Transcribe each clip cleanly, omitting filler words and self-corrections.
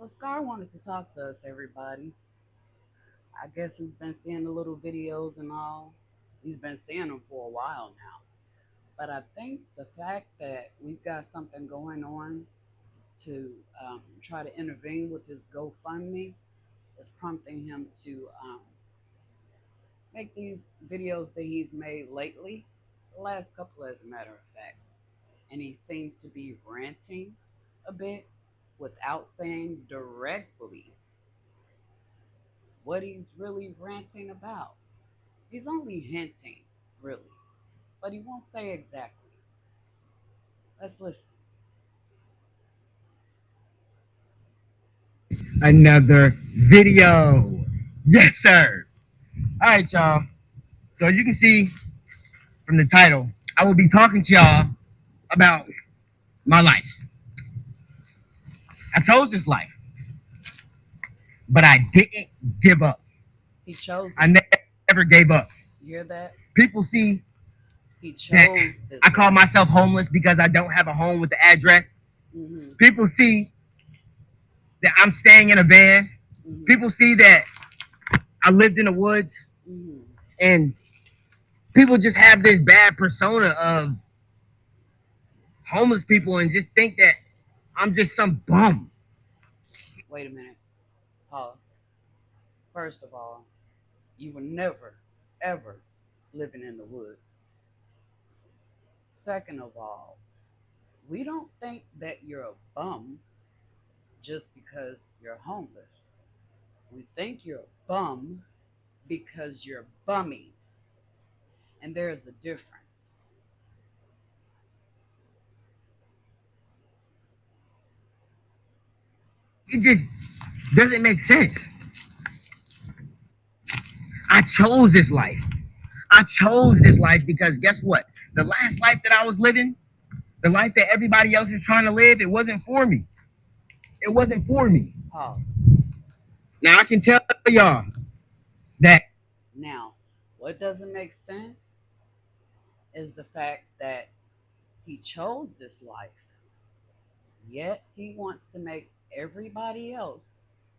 So Scar wanted to talk to us, everybody. I guess he's been seeing the little videos and all. He's been seeing them for a while now. But I think the fact that we've got something going on to try to intervene with his GoFundMe is prompting him to make these videos that he's made lately, the last couple, as a matter of fact. And he seems to be ranting a bit without saying directly what he's really ranting about. He's only hinting, really, but he won't say exactly. Let's listen. Another video. Yes, sir. All right, y'all. So as you can see from the title, I will be talking to y'all about my life. I chose this life, but I didn't give up. He chose I it. never gave up. You hear that? People see He that chose I this call life. myself homeless because I don't have a home with the address. Mm-hmm. People see that I'm staying in a van. Mm-hmm. People see that I lived in the woods, Mm-hmm. and people just have this bad persona of homeless people and just think that I'm just some bum. Wait a minute. Pause. First of all, you were never, ever living in the woods. Second of all, we don't think that you're a bum just because you're homeless. We think you're a bum because you're bumming. And there's a difference. It just doesn't make sense. I chose this life. I chose this life because guess what? The last life that I was living, the life that everybody else is trying to live, it wasn't for me. It wasn't for me. Pause. Now I can tell y'all that Now, what doesn't make sense is the fact that he chose this life, yet he wants to make everybody else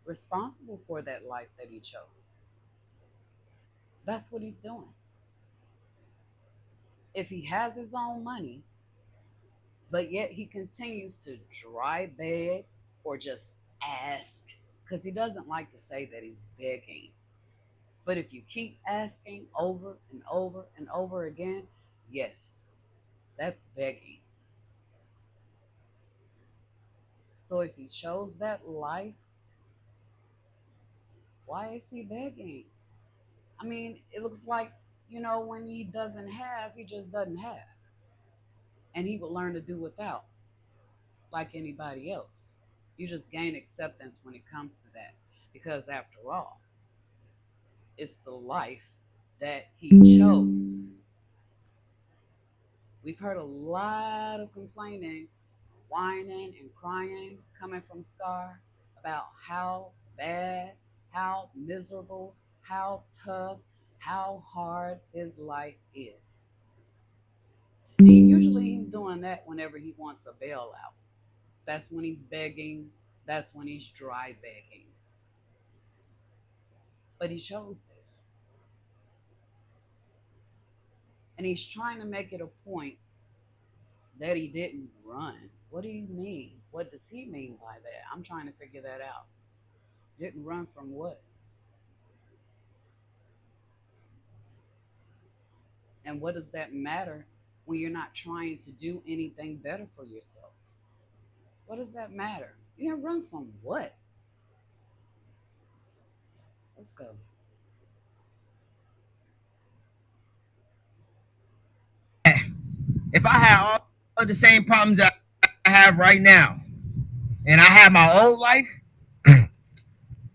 responsible for that life that he chose. That's what he's doing. If he has his own money, but yet he continues to dry beg or just ask, because he doesn't like to say that he's begging. But if you keep asking over and over and over again, yes, that's begging. So if he chose that life, why is he begging? I mean, it looks like, when he doesn't have, he just doesn't have. And he will learn to do without, like anybody else. You just gain acceptance when it comes to that. Because after all, it's the life that he chose. We've heard a lot of complaining, whining, and crying coming from Scar about how bad, how miserable, how tough, how hard his life is. And usually he's doing that whenever he wants a bailout. That's when he's begging, that's when he's dry begging. But he chose this. And he's trying to make it a point that he didn't run. What do you mean? What does he mean by that? I'm trying to figure that out. Didn't run from what? And what does that matter when you're not trying to do anything better for yourself? What does that matter? You didn't run from what? Let's go. if I had all the same problems that I have right now and I had my old life,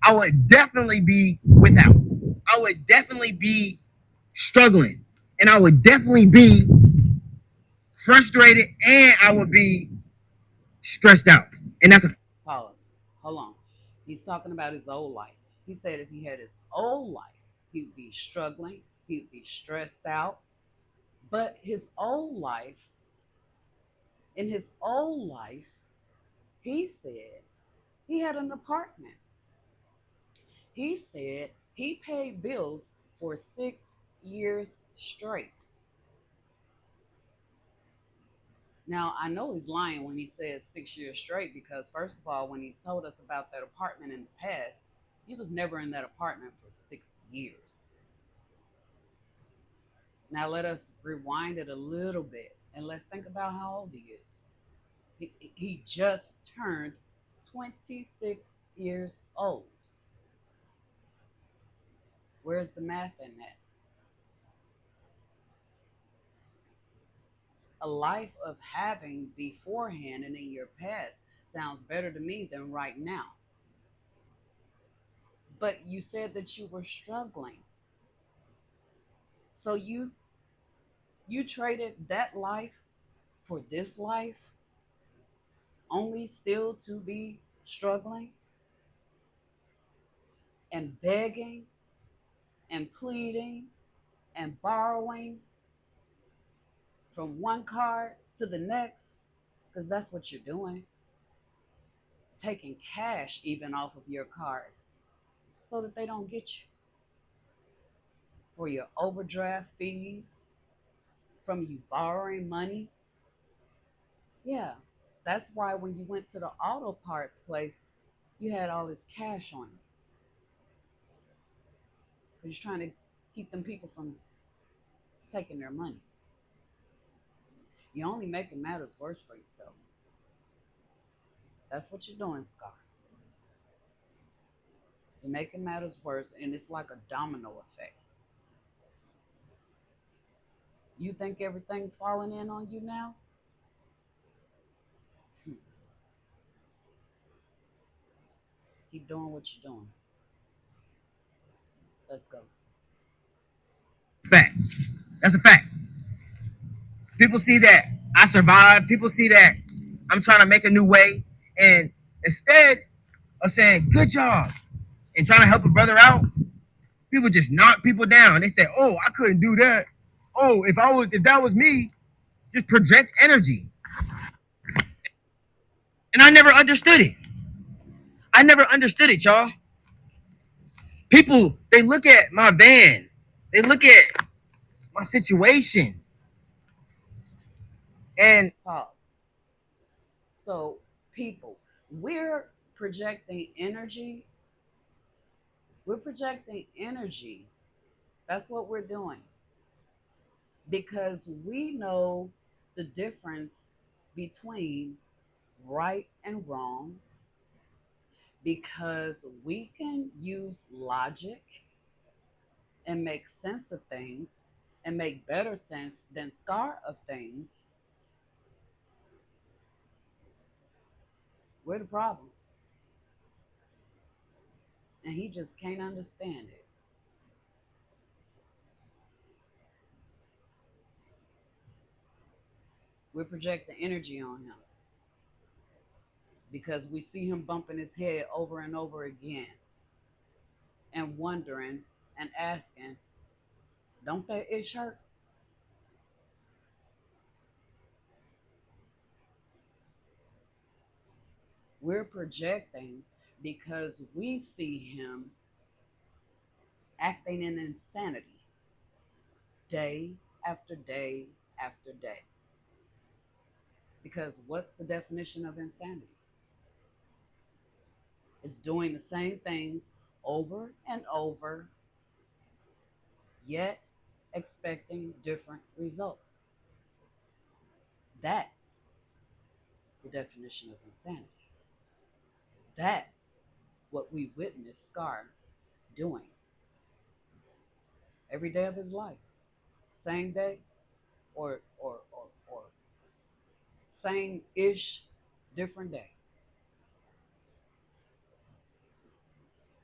I would definitely be without. I would definitely be struggling. And I would definitely be frustrated and I would be stressed out. And that's a Pause. Hold on. He's talking about his old life. He said if he had his old life, he'd be struggling, he'd be stressed out. But in his old life, he said He had an apartment. He said he paid bills for 6 years straight. Now, I know he's lying when he says 6 years straight because, first of all, when he's told us about that apartment in the past, he was never in that apartment for 6 years. Now, let us rewind it a little bit and let's think about how old he is. He just turned 26 years old. Where's the math in that? A life of having beforehand and in your past sounds better to me than right now. But you said that you were struggling. So you traded that life for this life only still to be struggling and begging and pleading and borrowing from one card to the next because that's what you're doing, taking cash even off of your cards so that they don't get you for your overdraft fees, from you borrowing money. Yeah, that's why when you went to the auto parts place, you had all this cash on you because you're trying to keep them people from taking their money. You're only making matters worse for yourself. That's what you're doing, Scar. You're making matters worse, and it's like a domino effect. You think everything's falling in on you now? Hmm. Keep doing what you're doing. Let's go. Fact. That's a fact. People see that I survived. People see that I'm trying to make a new way. And instead of saying, good job, and trying to help a brother out, people just knock people down. They say, oh, I couldn't do that. Oh, if that was me, just project energy. And I never understood it. I never understood it, y'all. People, they look at my van, they look at my situation, and Pause. So, people, we're projecting energy. We're projecting energy. That's what we're doing because we know the difference between right and wrong, because we can use logic and make sense of things and make better sense than Scar of things. We're the problem. And he just can't understand it. We project the energy on him because we see him bumping his head over and over again and wondering and asking, don't that itch hurt? We're projecting because we see him acting in insanity day after day after day. Because what's the definition of insanity? It's doing the same things over and over, yet expecting different results. That's the definition of insanity. That's what we witness Scar doing every day of his life. Same day or same ish, different day.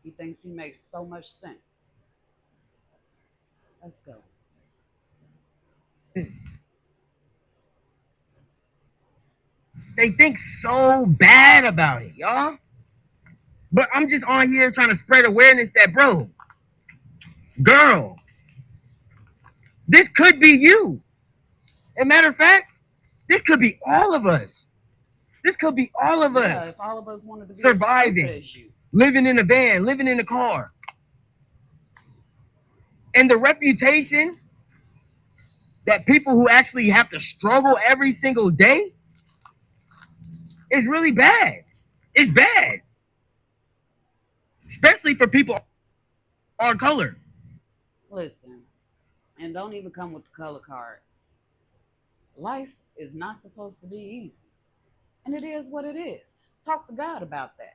He thinks he makes so much sense. Let's go. they think so bad about it, y'all. But I'm just on here trying to spread awareness that, bro, girl, this could be you. As a matter of fact, this could be all of us. This could be all of us Yeah, if all of us wanted to be as stupid surviving, as you. living in a van, living in a car. And the reputation that people who actually have to struggle every single day is really bad. It's bad, especially for people on color. Listen, and don't even come with the color card. Life is not supposed to be easy. And it is what it is. Talk to God about that.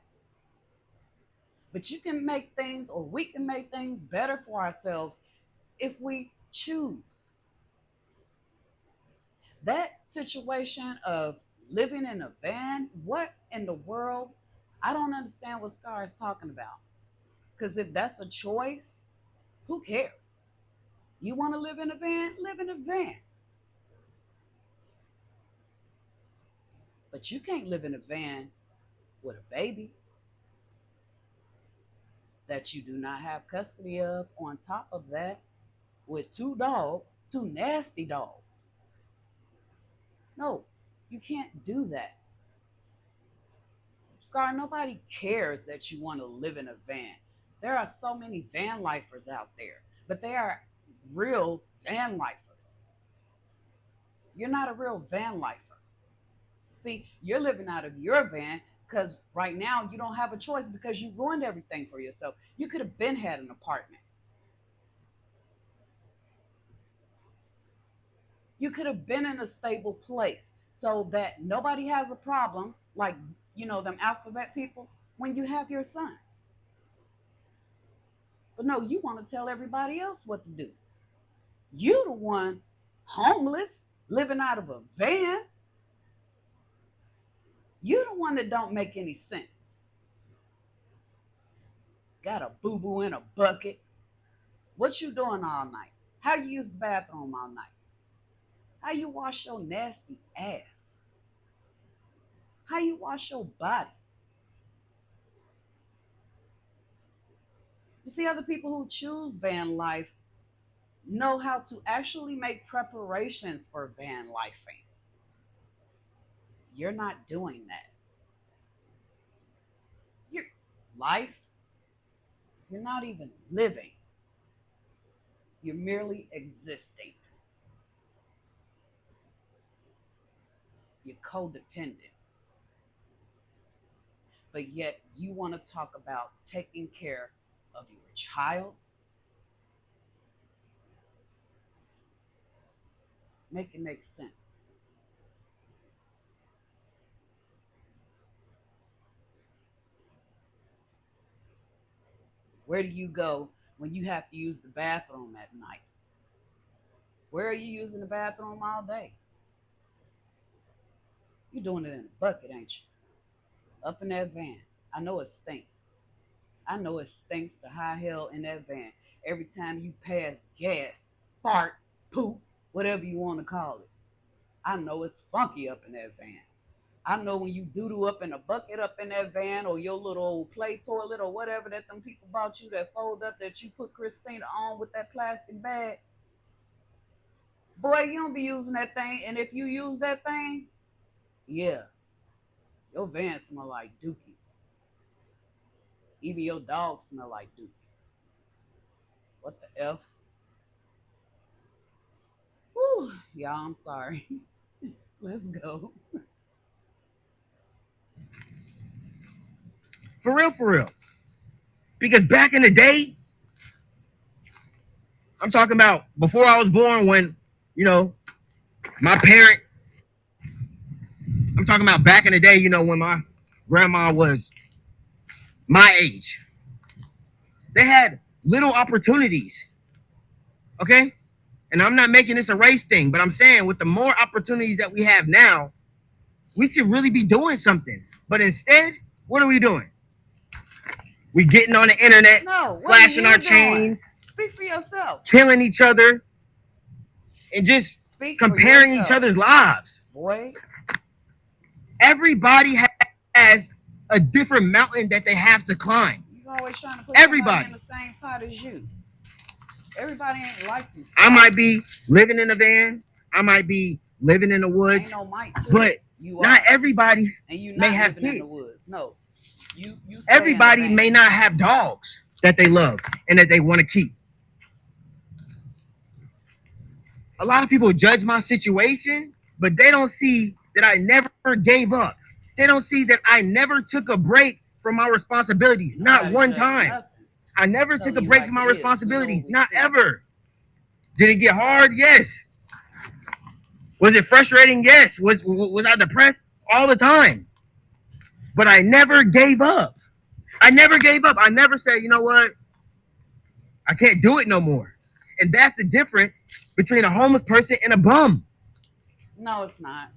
But you can make things, or we can make things better for ourselves if we choose. That situation of living in a van, what in the world? I don't understand what Scar is talking about. Because if that's a choice, who cares? You want to live in a van? Live in a van. But you can't live in a van with a baby that you do not have custody of. On top of that, with two dogs, two nasty dogs. No, you can't do that. Scar, nobody cares that you want to live in a van. There are so many van lifers out there, but they are real van lifers. You're not a real van lifer. See, you're living out of your van because right now you don't have a choice because you ruined everything for yourself. You could have been had an apartment. You could have been in a stable place so that nobody has a problem, like, them alphabet people, when you have your son. But no, you want to tell everybody else what to do. You the one homeless, living out of a van. You the one that don't make any sense. Got a boo-boo in a bucket. What you doing all night? How you use the bathroom all night? How you wash your nasty ass? How you wash your body? You see, other people who choose van life know how to actually make preparations for van lifing. You're not doing that. Your life, you're not even living. You're merely existing. You're codependent. But yet you want to talk about taking care of your child. Make it make sense. Where do you go when you have to use the bathroom at night? Where are you using the bathroom all day? You're doing it in a bucket, ain't you? Up in that van. I know it stinks. I know it stinks to high hell in that van. Every time you pass gas, fart, poop, whatever you want to call it. I know it's funky up in that van. I know when you doo-doo up in a bucket up in that van, or your little play toilet or whatever that them people bought you that fold up that you put Christina on with that plastic bag. Boy, you don't be using that thing. And if you use that thing, yeah, your van smell like dookie. Even your dog smell like dookie. What the F? Whew, y'all, I'm sorry. Let's go. For real, for real. Because back in the day, I'm talking about before I was born, when, you know, my parent, I'm talking about back in the day, when my grandma was my age, they had little opportunities, okay? And I'm not making this a race thing, but I'm saying with the more opportunities that we have now, we should really be doing something. But instead, what are we doing? We getting on the internet, No, what are flashing our you doing? chains, Speak for yourself. killing each other, and just Speak for comparing each yourself. other's lives. Boy, Everybody has a different mountain that they have to climb. you always trying to put somebody in Everybody. the same pot as you. Everybody ain't like you. I Stop might it. be living in a van. I might be living in the Ain't woods. no might to But it. You Not are, everybody and you may not have living in the kids. woods. No, you stay in a Everybody van. may not have dogs that they love and that they want to keep. A lot of people judge my situation, but they don't see that I never gave up. They don't see that I never took a break from my responsibilities. Not Nobody one judging time. nothing. I never took Telling a you break like from my it is. We know responsibilities. what we Not see. ever. Did it get hard? Yes. Was it frustrating? Yes. Was I depressed? All the time. But I never gave up. I never gave up. I never said, you know what? I can't do it no more. And that's the difference between a homeless person and a bum. No, it's not.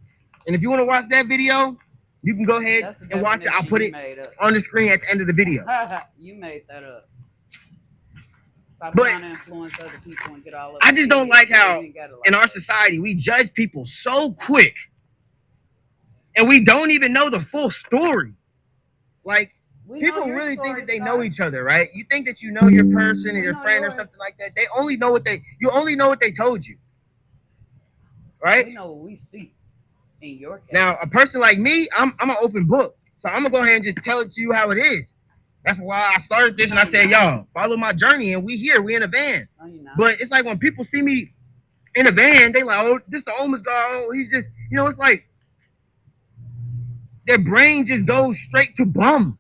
And if you want to watch that video, you can go ahead That's the and watch it. I'll definition put you it made up. on the screen at the end of the video. You made that up. Stop But trying to influence other people and get all up I in just their don't head. like Yeah, you how ain't got it in like our that. society we judge people so quick and we don't even know the full story. Like, We know people your really think that story, they know Scar. each other, right? You think that you know your person or We your know friend or yours. something like that. They only know what they you only know what they told you, right? We know what we see in your Now, a case. person like me, I'm an open book. So I'm gonna go ahead and just tell it to you how it is. That's why I started this and No, I you're said, not. y'all, follow my journey and we here, we in a van. No, you're not. But it's like when people see me in a van, they like, oh, this the homeless guy. Oh, he's just, it's like their brain just goes straight to bum.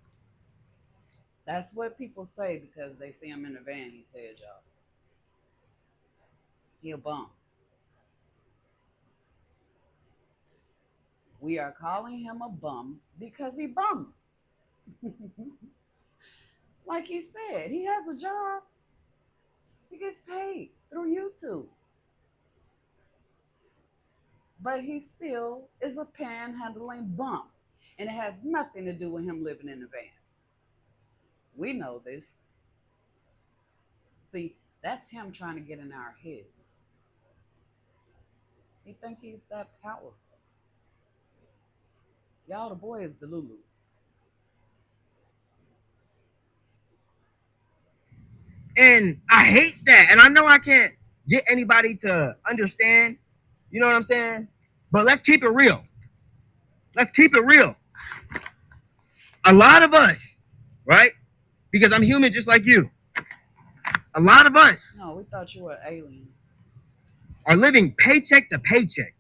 That's what people say because they see him in the van. He said, y'all, he a bum. We are calling him a bum because he bums. Like he said, he has a job. He gets paid through YouTube. But he still is a panhandling bum. And it has nothing to do with him living in a van. We know this. See, that's him trying to get in our heads. He think he's that powerful. Y'all, the boy is the Lulu. And I hate that. And I know I can't get anybody to understand, you know what I'm saying? But let's keep it real. Let's keep it real. A lot of us, right? Because I'm human just like you. A lot of us No, we thought you were an alien. are living paycheck to paycheck.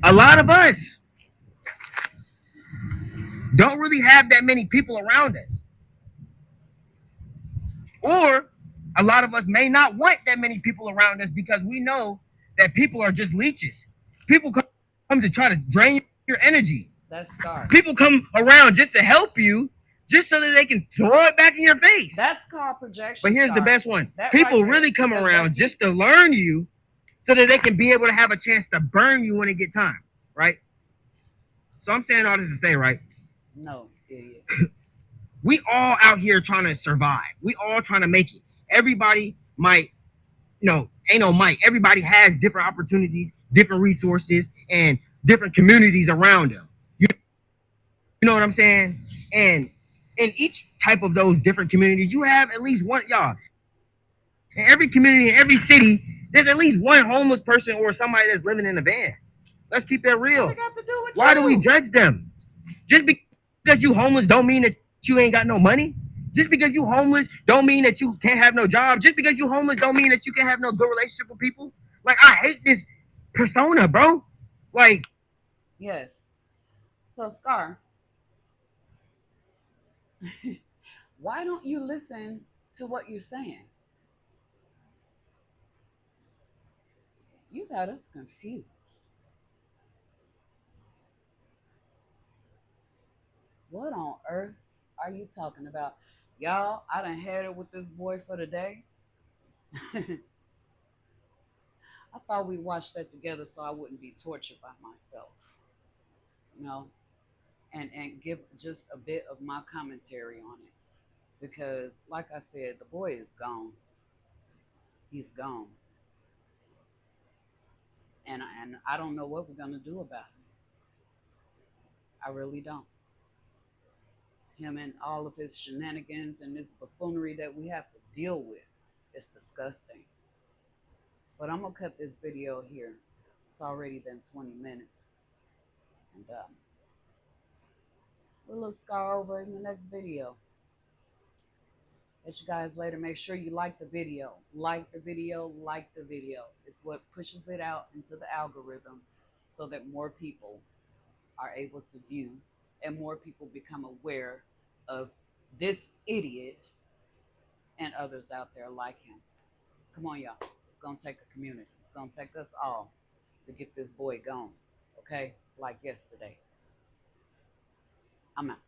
A lot of us don't really have that many people around us. Or a lot of us may not want that many people around us because we know that people are just leeches. People come to try to drain your energy. That's Scar. People come around just to help you, just so that they can throw it back in your face. That's called But projection, here's the Scar. best one. That right People there, really come because around that's you. just to learn you so that they can be able to have a chance to burn you when it get time, right? So I'm saying all this to say, right? No, idiot. We all out here trying to survive. We all trying to make it. Everybody might, no, ain't no might. Everybody has different opportunities, different resources, and different communities around them. You know what I'm saying? And in each type of those different communities, you have at least one, y'all. In every community, in every city, there's at least one homeless person or somebody that's living in a van. Let's keep that What real. it got to do with Why do we you? judge them? Just because you homeless don't mean that you ain't got no money. Just because you homeless don't mean that you can't have no job. Just because you homeless don't mean that you can have no good relationship with people. Like, I hate this persona, bro. Like, Yes. So, Scar, why don't you listen to what you're saying? You got us confused. What on earth are you talking about? Y'all, I done had it with this boy for the day. I thought we watched that together so I wouldn't be tortured by myself, you know, and give just a bit of my commentary on it. Because, like I said, the boy is gone. He's gone. And I don't know what we're going to do about him. I really don't. Him and all of his shenanigans and this buffoonery that we have to deal with. It's disgusting. But I'm going to cut this video here. It's already been 20 minutes. And we'll scar over in the next video. Catch you guys later. Make sure you like the video. Like the video, like the video. It's what pushes it out into the algorithm so that more people are able to view and more people become aware of this idiot and others out there like him. Come on, y'all. It's going to take a community. It's going to take us all to get this boy gone. Okay? Like yesterday. I'm out.